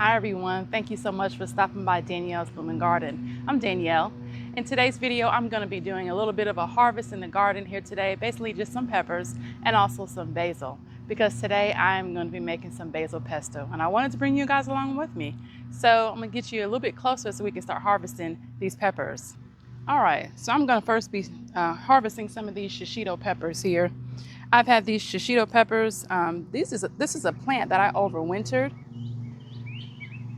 Hi everyone, thank you so much for stopping by Danielle's Blooming Garden. I'm Danielle. In today's video, I'm going to be doing a little bit of a harvest in the garden here today, basically just some peppers and also some basil, because today I'm going to be making some basil pesto and I wanted to bring you guys along with me. So I'm going to get you a little bit closer so we can start harvesting these peppers. All right, so I'm going to first be harvesting some of these shishito peppers here. I've had these shishito peppers. This is a plant that I overwintered.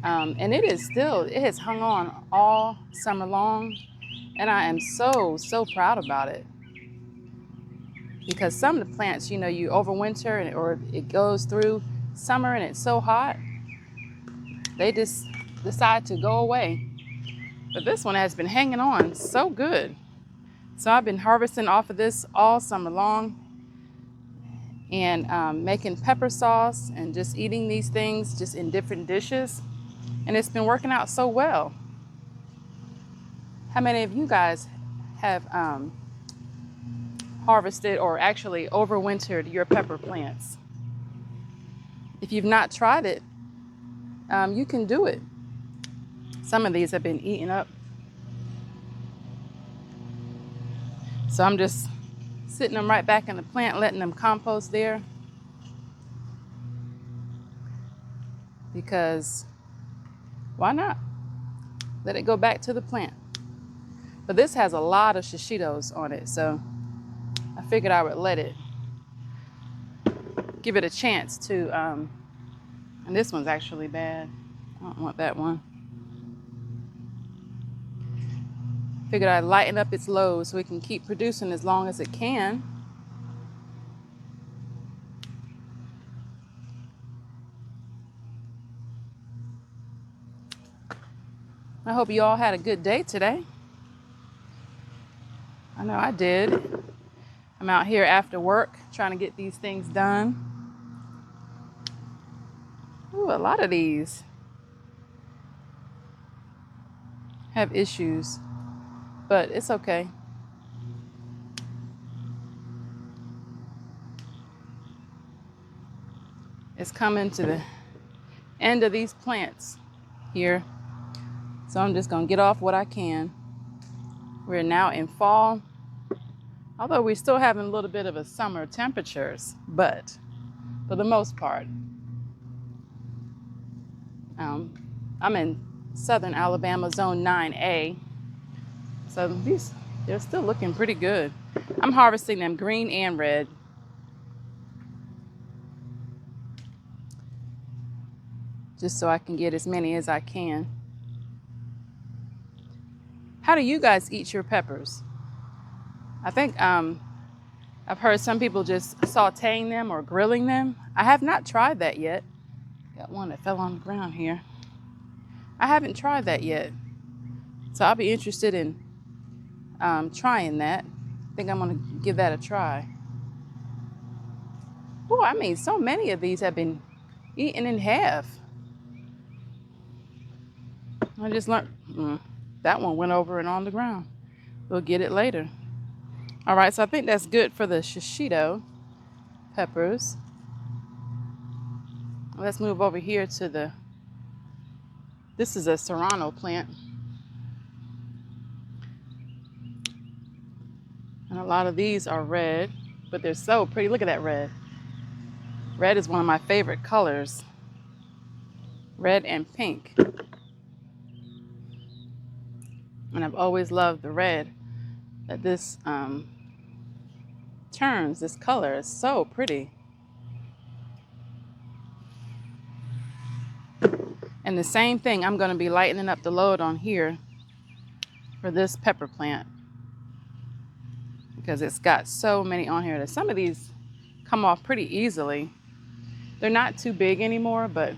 And it has hung on all summer long, and I am so proud about it, because some of the plants, you overwinter or it goes through summer and it's so hot, they just decide to go away. But this one has been hanging on so good. So I've been harvesting off of this all summer long and making pepper sauce and just eating these things just in different dishes. And it's been working out so well. How many of you guys have harvested or actually overwintered your pepper plants? If you've not tried it, you can do it. Some of these have been eaten up. So I'm just sitting them right back in the plant, letting them compost there. Because why not? Let it go back to the plant. But this has a lot of shishitos on it, so I figured I would give it a chance to, and this one's actually bad. I don't want that one. Figured I'd lighten up its load so it can keep producing as long as it can. I hope you all had a good day today. I know I did. I'm out here after work trying to get these things done. Ooh, a lot of these have issues, but it's okay. It's coming to the end of these plants here, so I'm just gonna get off what I can. We're now in fall, although we're still having a little bit of a summer temperatures, but for the most part, I'm in southern Alabama, zone 9A, so they're still looking pretty good. I'm harvesting them green and red. Just so I can get as many as I can. How do you guys eat your peppers? I think I've heard some people just sauteing them or grilling them. I have not tried that yet. Got one that fell on the ground here. I haven't tried that yet. So I'll be interested in trying that. I think I'm gonna give that a try. Oh, I mean, so many of these have been eaten in half. I just learned, that one went over and on the ground. We'll get it later. All right, so I think that's good for the shishito peppers. Let's move over here to this is a serrano plant. And a lot of these are red, but they're so pretty. Look at that red. Red is one of my favorite colors. Red and pink. And I've always loved the red that this turns. This color is so pretty. And the same thing, I'm going to be lightening up the load on here for this pepper plant, because it's got so many on here that some of these come off pretty easily. They're not too big anymore, but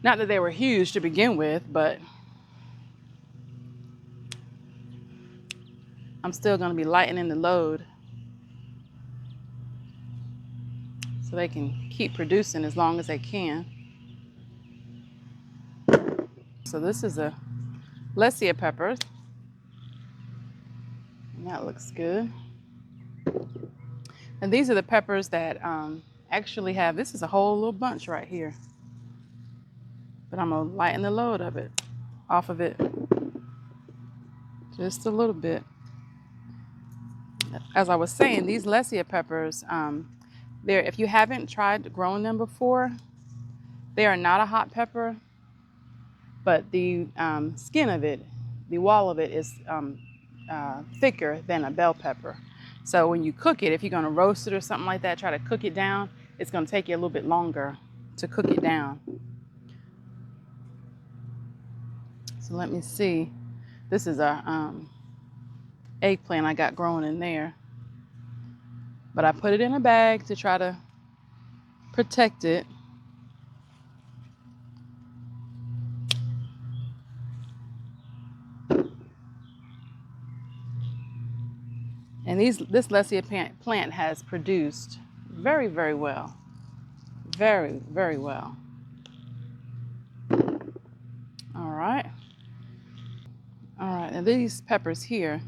not that they were huge to begin with, but I'm still going to be lightening the load so they can keep producing as long as they can. So this is a Lesia pepper. And that looks good. And these are the peppers that actually have, this is a whole little bunch right here. but I'm gonna lighten the load of it, off of it, just a little bit. As I was saying, these Lesia peppers, if you haven't tried growing them before, they are not a hot pepper, but the skin of it, the wall of it is thicker than a bell pepper. So when you cook it, if you're gonna roast it or something like that, try to cook it down, it's gonna take you a little bit longer to cook it down. So let me see. This is a eggplant I got growing in there. But I put it in a bag to try to protect it. And this Lesia plant has produced very, very well. Very, very well. All right. All right, and these peppers here,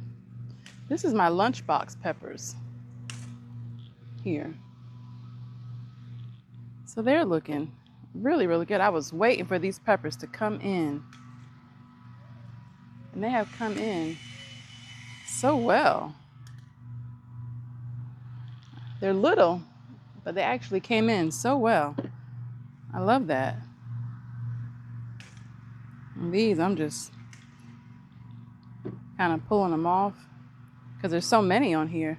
this is my lunchbox peppers here. So they're looking really, really good. I was waiting for these peppers to come in. And they have come in so well. They're little, but they actually came in so well. I love that. And these, I'm just kind of pulling them off because there's so many on here.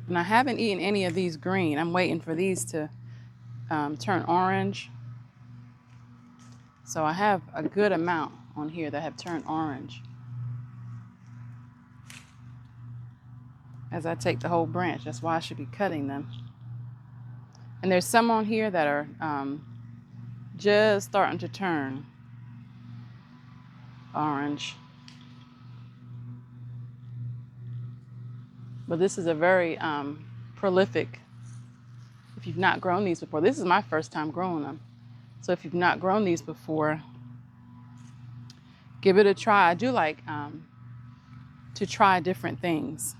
And I haven't eaten any of these green. I'm waiting for these to turn orange. So I have a good amount on here that have turned orange. As I take the whole branch, that's why I should be cutting them. And there's some on here that are just starting to turn orange. But this is a very prolific, if you've not grown these before, this is my first time growing them. So if you've not grown these before, give it a try. I do like to try different things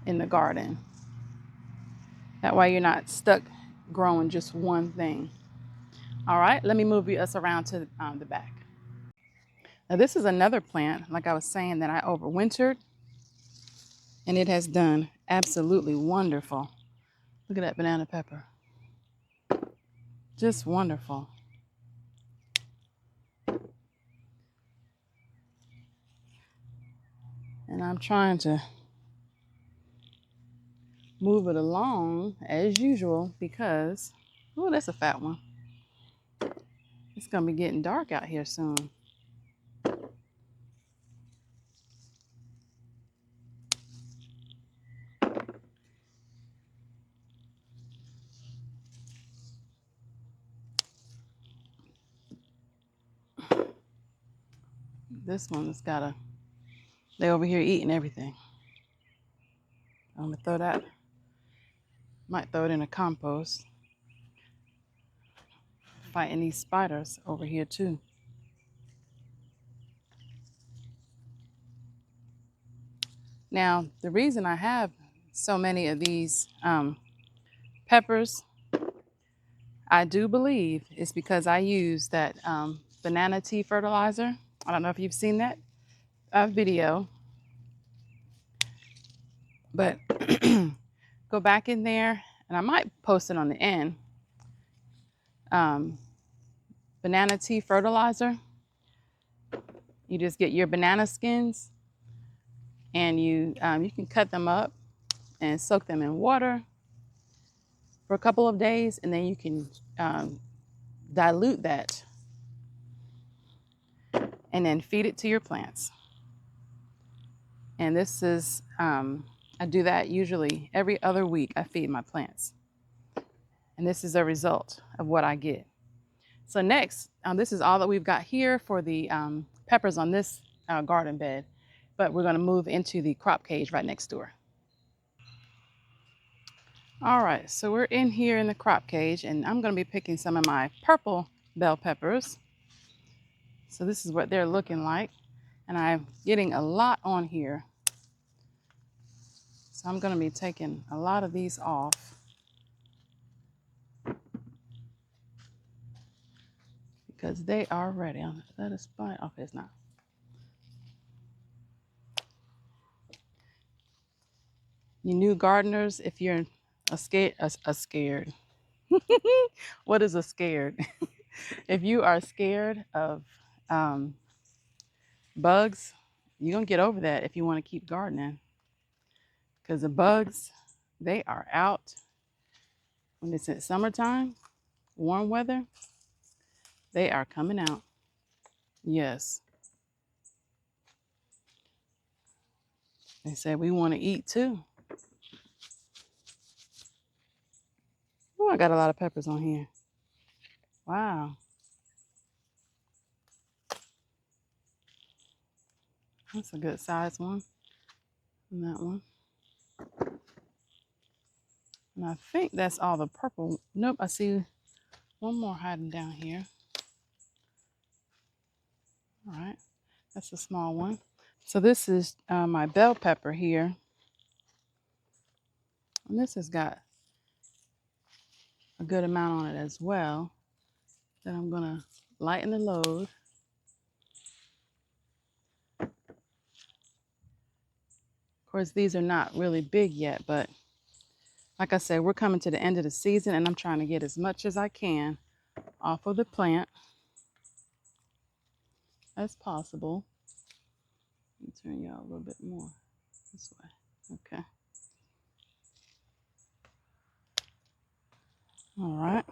in the garden. That way you're not stuck growing just one thing. All right, let me move us around to the back. Now this is another plant, like I was saying, that I overwintered, and it has done absolutely wonderful. Look at that banana pepper. Just wonderful. And I'm trying to move it along as usual because, oh, that's a fat one. It's gonna be getting dark out here soon. This one's they over here eating everything. I'm gonna throw that, might throw it in a compost. Fighting these spiders over here too. Now, the reason I have so many of these peppers, I do believe, is because I use that banana tea fertilizer. I don't know if you've seen that video, but go back in there, and I might post it on the end. Banana tea fertilizer. You just get your banana skins, and you can cut them up and soak them in water for a couple of days, and then you can dilute that and then feed it to your plants. And this is, I do that usually every other week. I feed my plants. And this is a result of what I get. So next, this is all that we've got here for the peppers on this garden bed. But we're going to move into the crop cage right next door. All right, so we're in here in the crop cage, and I'm going to be picking some of my purple bell peppers. So this is what they're looking like, and I'm getting a lot on here. So I'm going to be taking a lot of these off. because they are ready. Is that a spot? Okay, it's not. You new gardeners, if you're a scared. What is a scared? If you are scared of um, bugs, you're gonna get over that if you want to keep gardening. Because the bugs, they are out when it's in summertime, warm weather, they are coming out. Yes. They say we want to eat too. Oh, I got a lot of peppers on here. Wow. That's a good size one. And that one. And I think that's all the purple. Nope, I see one more hiding down here. All right. That's a small one. So this is my bell pepper here. And this has got a good amount on it as well. Then I'm going to lighten the load. Of course, these are not really big yet, but like I said, we're coming to the end of the season and I'm trying to get as much as I can off of the plant as possible. Let me turn y'all a little bit more this way. Okay. All right.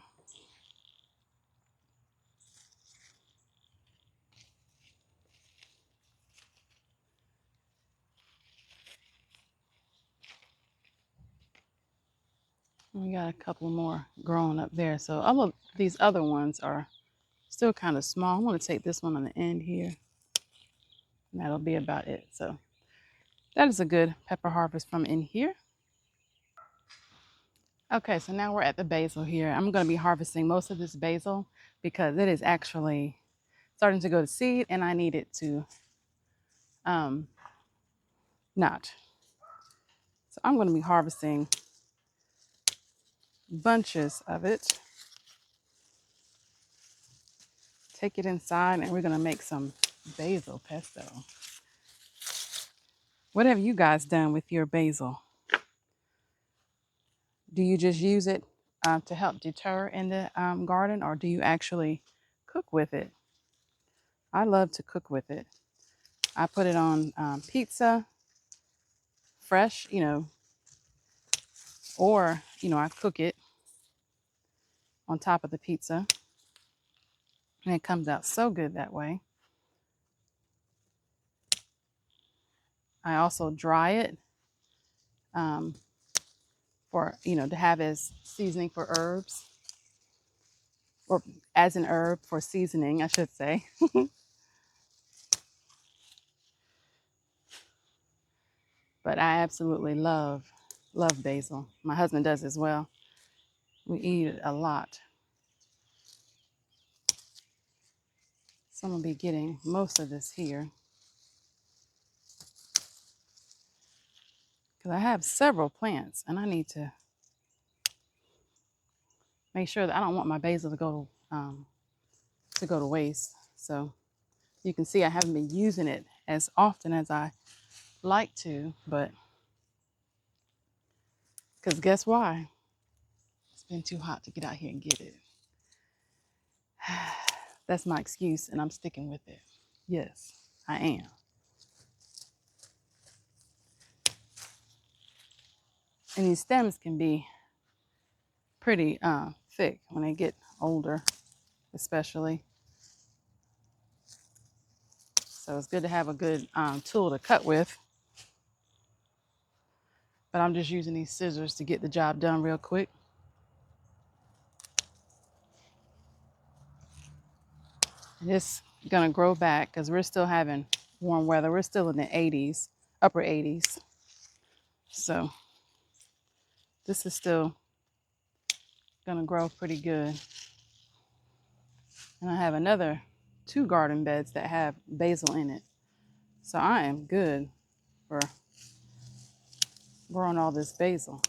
We got a couple more growing up there. So all of these other ones are still kind of small. I'm going to take this one on the end here. And that'll be about it. So that is a good pepper harvest from in here. Okay, so now we're at the basil here. I'm going to be harvesting most of this basil because it is actually starting to go to seed and I need it to not. So I'm going to be harvesting bunches of it. Take it inside and we're going to make some basil pesto. What have you guys done with your basil? Do you just use it to help deter in the garden, or do you actually cook with it? I love to cook with it. I put it on pizza, fresh, or, I cook it on top of the pizza. And it comes out so good that way. I also dry it for, to have as seasoning for herbs, or as an herb for seasoning, I should say. But I absolutely love basil. My husband does as well. We eat it a lot. So I'm gonna be getting most of this here because I have several plants and I need to make sure that I don't want my basil to go to waste. So you can see I haven't been using it as often as I like to, but because guess why? It's been too hot to get out here and get it. That's my excuse and I'm sticking with it. Yes, I am. And these stems can be pretty thick when they get older, especially. So it's good to have a good tool to cut with. But I'm just using these scissors to get the job done real quick. And it's gonna grow back because we're still having warm weather. We're still in the 80s, upper 80s. So this is still gonna grow pretty good. And I have another 2 garden beds that have basil in it. So I am good for growing all this basil.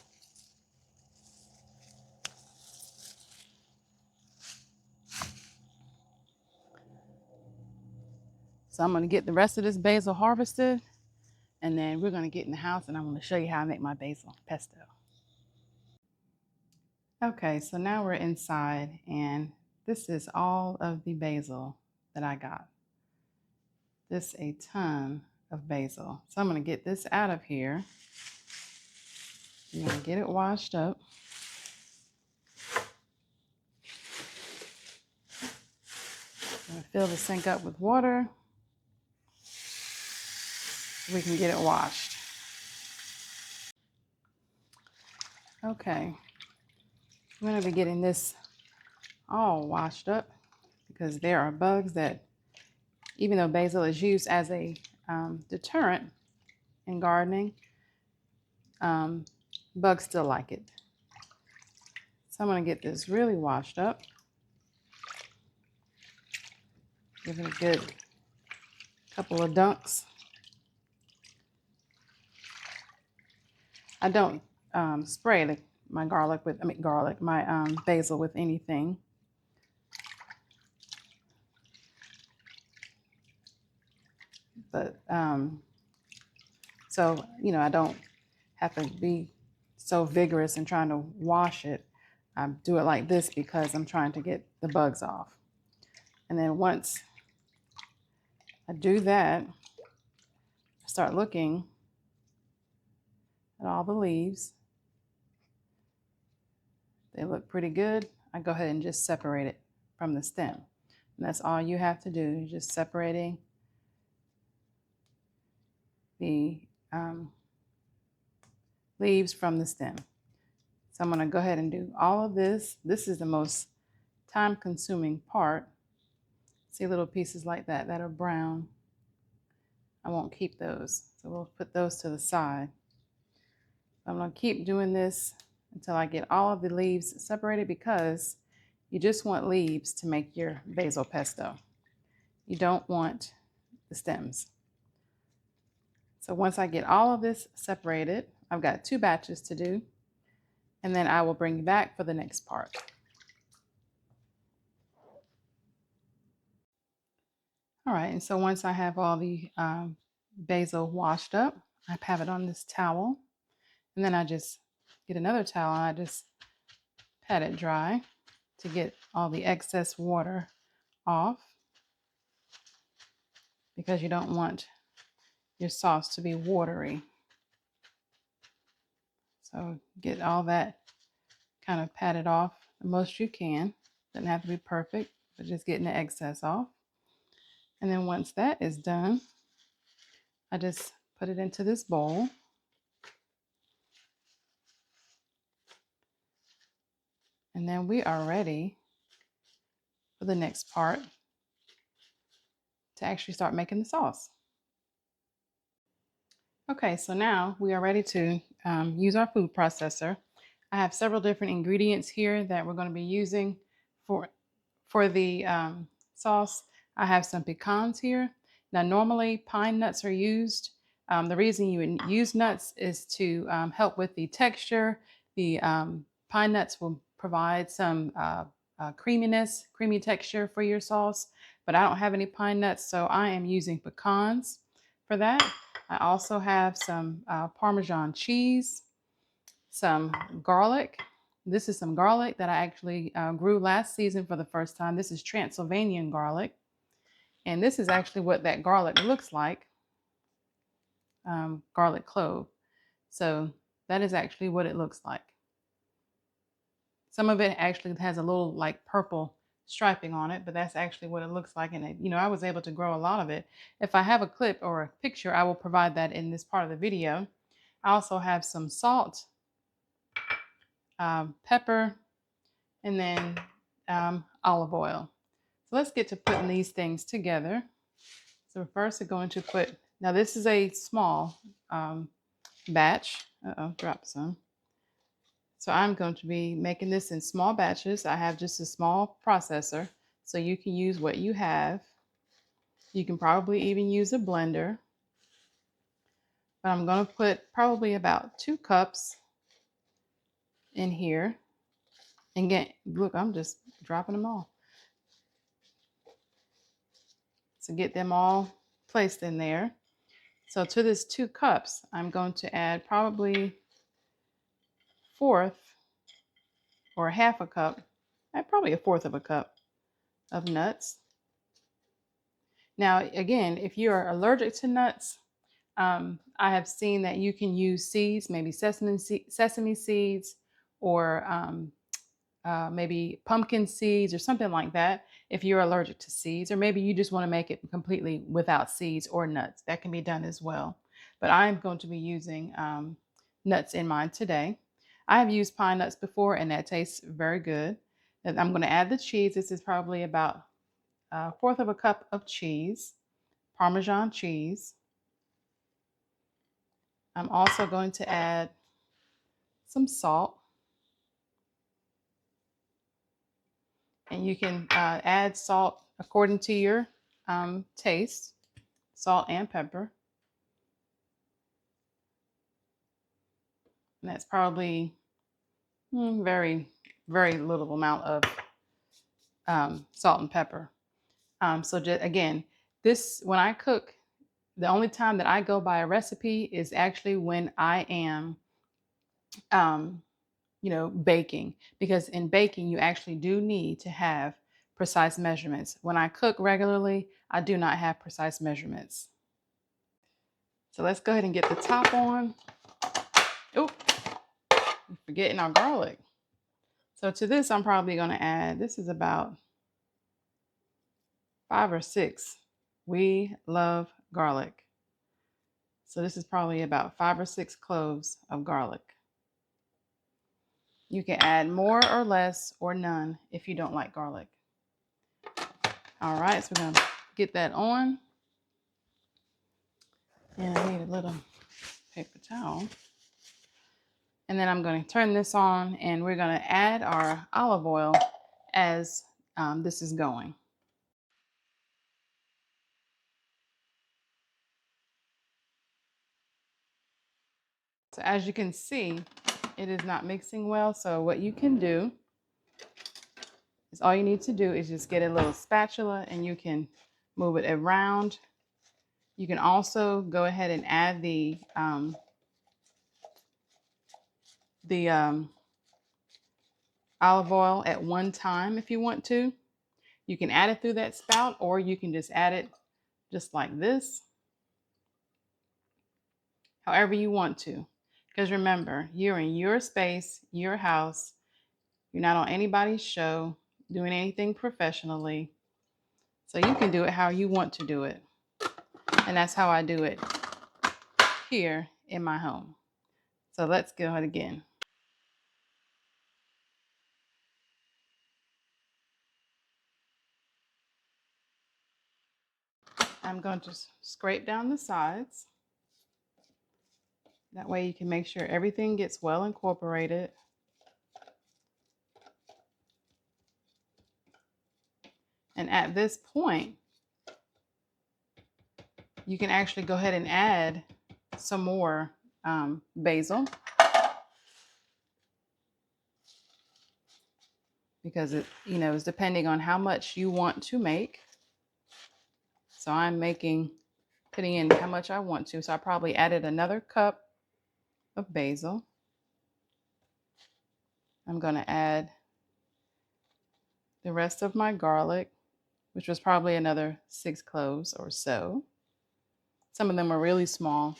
So I'm going to get the rest of this basil harvested, and then we're going to get in the house and I'm going to show you how I make my basil pesto. Okay, so now we're inside, and this is all of the basil that I got. This a ton of basil. So I'm going to get this out of here. I'm going to get it washed up. I'm going to fill the sink up with water so we can get it washed. Okay, I'm going to be getting this all washed up because there are bugs that, even though basil is used as a deterrent in gardening, bugs still like it. So I'm going to get this really washed up. Give it a good couple of dunks. I don't spray my basil with anything. But so, you know, I don't have to be so vigorous in trying to wash it. I do it like this because I'm trying to get the bugs off. And then once I do that, I start looking at all the leaves. They look pretty good. I go ahead and just separate it from the stem. And that's all you have to do. You're just separating the leaves from the stem. So I'm going to go ahead and do all of this. This is the most time-consuming part. See little pieces like that that are brown. I won't keep those. So we'll put those to the side. I'm going to keep doing this until I get all of the leaves separated, because you just want leaves to make your basil pesto. You don't want the stems. So once I get all of this separated, I've got 2 batches to do, and then I will bring you back for the next part. All right, and so once I have all the basil washed up, I have it on this towel, and then I just get another towel and I just pat it dry to get all the excess water off, because you don't want your sauce to be watery. So get all that kind of patted off the most you can. Doesn't have to be perfect, but just getting the excess off. And then once that is done, I just put it into this bowl. And then we are ready for the next part to actually start making the sauce. Okay, so now we are ready to use our food processor. I have several different ingredients here that we're going to be using for the sauce. I have some pecans here. Now, normally pine nuts are used. The reason you would use nuts is to help with the texture. The pine nuts will provide some creamy texture for your sauce, but I don't have any pine nuts, so I am using pecans for that. I also have some Parmesan cheese, some garlic. This is some garlic that I actually grew last season for the first time. This is Transylvanian garlic. And this is actually what that garlic looks like, garlic clove. So that is actually what it looks like. Some of it actually has a little like purple striping on it, but that's actually what it looks like. And you know, I was able to grow a lot of it. If I have a clip or a picture, I will provide that in this part of the video. I also have some salt, pepper, and then olive oil. So let's get to putting these things together. So first we're going to put, now this is a small batch. Drop some. So I'm going to be making this in small batches. I have just a small processor, so you can use what you have. You can probably even use a blender. But I'm going to put probably about 2 cups in here. And again, look, I'm just dropping them all. So get them all placed in there. So to this 2 cups, I'm going to add probably 1/4 or 1/2 cup, probably 1/4 of a cup of nuts. Now, again, if you are allergic to nuts, I have seen that you can use seeds, maybe sesame seeds, or maybe pumpkin seeds or something like that if you're allergic to seeds, or maybe you just want to make it completely without seeds or nuts. That can be done as well. But I'm going to be using nuts in mine today. I have used pine nuts before and that tastes very good. And I'm going to add the cheese. This is probably about 1/4 of a cup of cheese, Parmesan cheese. I'm also going to add some salt. And you can add salt according to your taste, salt and pepper. And that's probably very, very little amount of salt and pepper. So just, again, when I cook, the only time that I go by a recipe is actually when I am, baking, because in baking, you actually do need to have precise measurements. When I cook regularly, I do not have precise measurements. So let's go ahead and get the top on. Oh, I'm forgetting our garlic. So to this, I'm probably going to add, this is about 5 or 6. We love garlic. So this is probably about 5 or 6 cloves of garlic. You can add more or less or none if you don't like garlic. All right, so we're going to get that on. And I need a little paper towel. And then I'm going to turn this on and we're going to add our olive oil as this is going. So as you can see, it is not mixing well. So what you can do is all you need to do is just get a little spatula and you can move it around. You can also go ahead and add the olive oil at one time if you want to. You can add it through that spout, or you can just add it just like this, however you want to. Because remember, you're in your space, your house. You're not on anybody's show doing anything professionally. So you can do it how you want to do it. And that's how I do it here in my home. So let's go ahead again. I'm going to scrape down the sides. That way you can make sure everything gets well incorporated. And at this point, you can actually go ahead and add some more basil, because it, is depending on how much you want to make. So I'm putting in how much I want to. So I probably added another cup of basil. I'm going to add the rest of my garlic, which was probably another 6 cloves or so. Some of them are really small.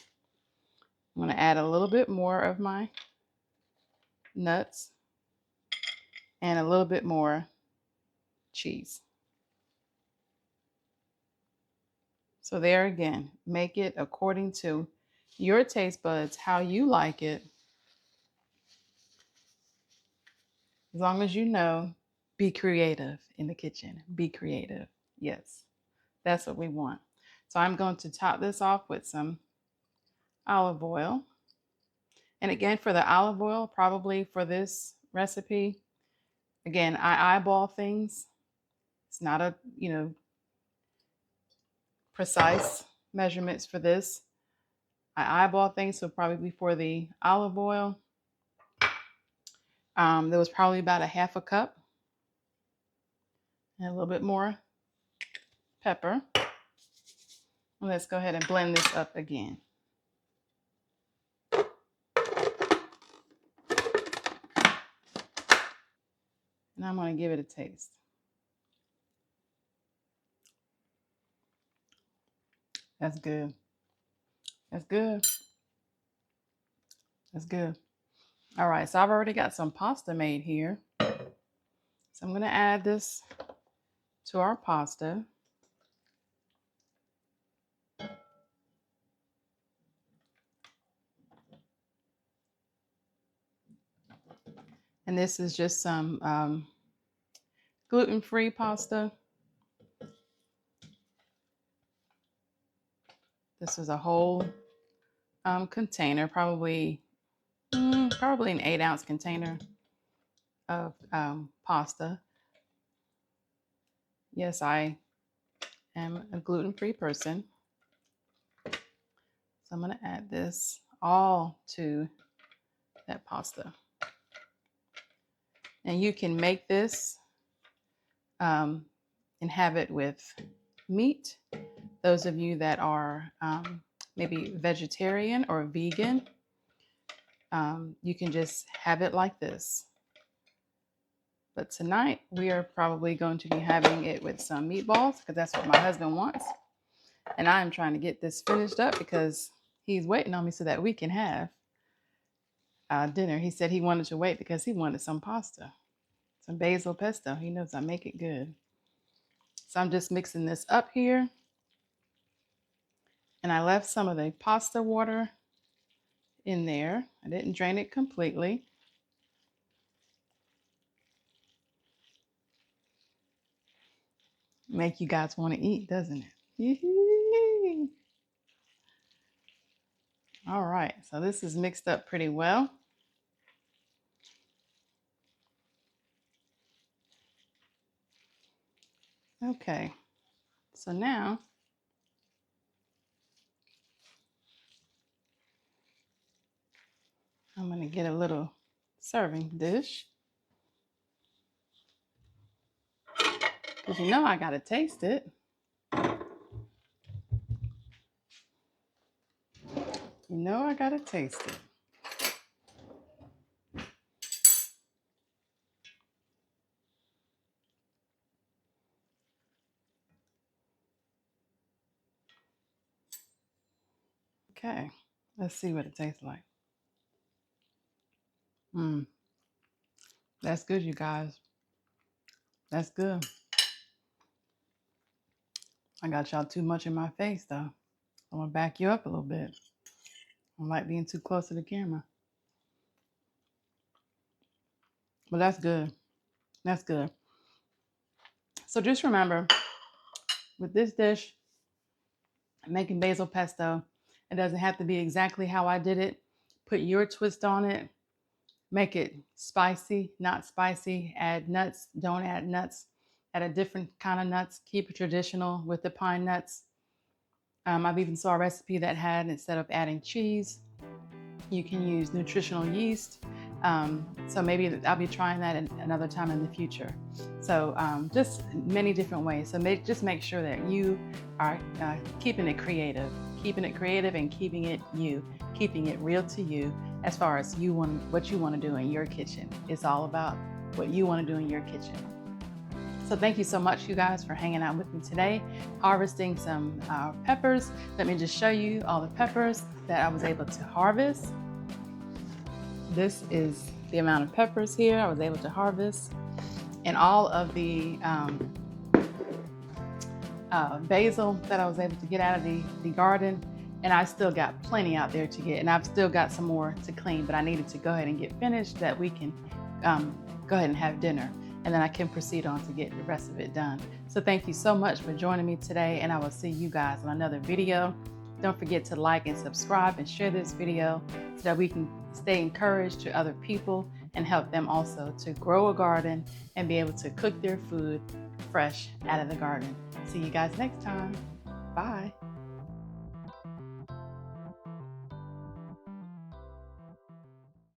I'm going to add a little bit more of my nuts and a little bit more cheese. So there again, make it according to your taste buds, how you like it. As long as you know, be creative in the kitchen. Be creative. Yes, that's what we want. So I'm going to top this off with some olive oil. And again, for the olive oil, probably for this recipe, again, I eyeball things. It's not a, precise measurements for this. I eyeball things, so probably for the olive oil, there was probably about a 1/2 cup and a little bit more pepper. Let's go ahead and blend this up again. And I'm going to give it a taste. That's good. That's good. That's good. All right, so I've already got some pasta made here. So I'm going to add this to our pasta. And this is just some gluten-free pasta. This is a whole container, probably an 8-ounce container of pasta. Yes, I am a gluten-free person. So I'm going to add this all to that pasta. And you can make this and have it with meat. Those of you that are maybe vegetarian or vegan, you can just have it like this. But tonight we are probably going to be having it with some meatballs because that's what my husband wants. And I am trying to get this finished up because he's waiting on me so that we can have dinner. He said he wanted to wait because he wanted some pasta, some basil pesto. He knows I make it good. So I'm just mixing this up here. And I left some of the pasta water in there. I didn't drain it completely. Make you guys want to eat, doesn't it? All right, so this is mixed up pretty well. Okay, so now I'm going to get a little serving dish. Because you know I got to taste it. You know I got to taste it. Okay, let's see what it tastes like. That's good, you guys. That's good. I got y'all too much in my face, though. I'm going to back you up a little bit. I don't like being too close to the camera. But that's good. That's good. So just remember, with this dish, making basil pesto, it doesn't have to be exactly how I did it. Put your twist on it. Make it spicy, not spicy. Add nuts, don't add nuts. Add a different kind of nuts. Keep it traditional with the pine nuts. I've even saw a recipe that had, instead of adding cheese, you can use nutritional yeast. So maybe I'll be trying that another time in the future. So just many different ways. So just make sure that you are keeping it creative and keeping it you, keeping it real to you as far as what you want to do in your kitchen. It's all about what you want to do in your kitchen. So thank you so much, you guys, for hanging out with me today, harvesting some peppers. Let me just show you all the peppers that I was able to harvest. This is the amount of peppers here I was able to harvest, and all of the basil that I was able to get out of the garden. And I still got plenty out there to get, and I've still got some more to clean, but I needed to go ahead and get finished so that we can go ahead and have dinner, and then I can proceed on to get the rest of it done. So thank you so much for joining me today, and I will see you guys on another video. Don't forget to like and subscribe and share this video so that we can stay encouraged to other people and help them also to grow a garden and be able to cook their food fresh out of the garden. See you guys next time. Bye.